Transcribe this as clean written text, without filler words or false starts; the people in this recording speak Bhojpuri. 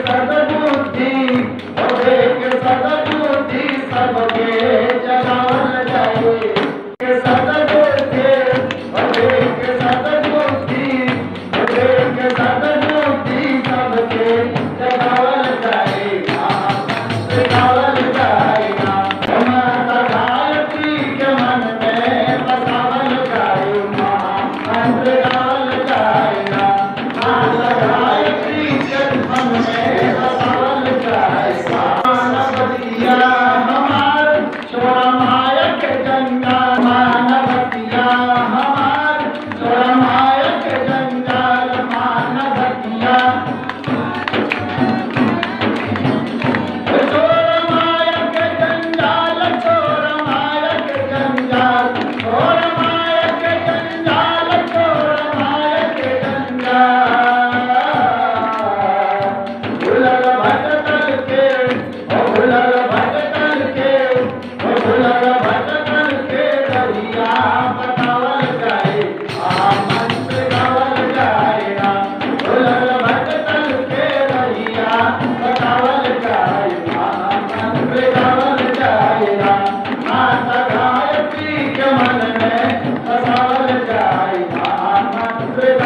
सद्बुद्धि होवे के सद्बुद्धि सबके जगावल जाए के सद्बुद्धि होवे के सद्बुद्धि होवे के सद्बुद्धि सबके जगावल जाए जगावल जाए माता गायत्री के मन में बसावल जाए मंत्र गावल जाए माता गायत्री के मन में बसावल जाए मानवतिया हमार छोड़ा माया के जंजाल मानवतिया हमार छोड़ा माया के जंजाल मानवतिया छोड़ा माया के जंजाल छोड़ा माया के जंजाल छोड़ा माया के जंजाल छोड़ा माया के जंजाल भुलल भटकल के ओ भुलल भटकल के ओ भुलल भटकल के रहिया बतावल जाए मंत्र गावल जाए भुलल भटकल के रहिया बतावल जाए मंत्र गावल जाए माता गायत्री के मन में बसावल जाए मंत्र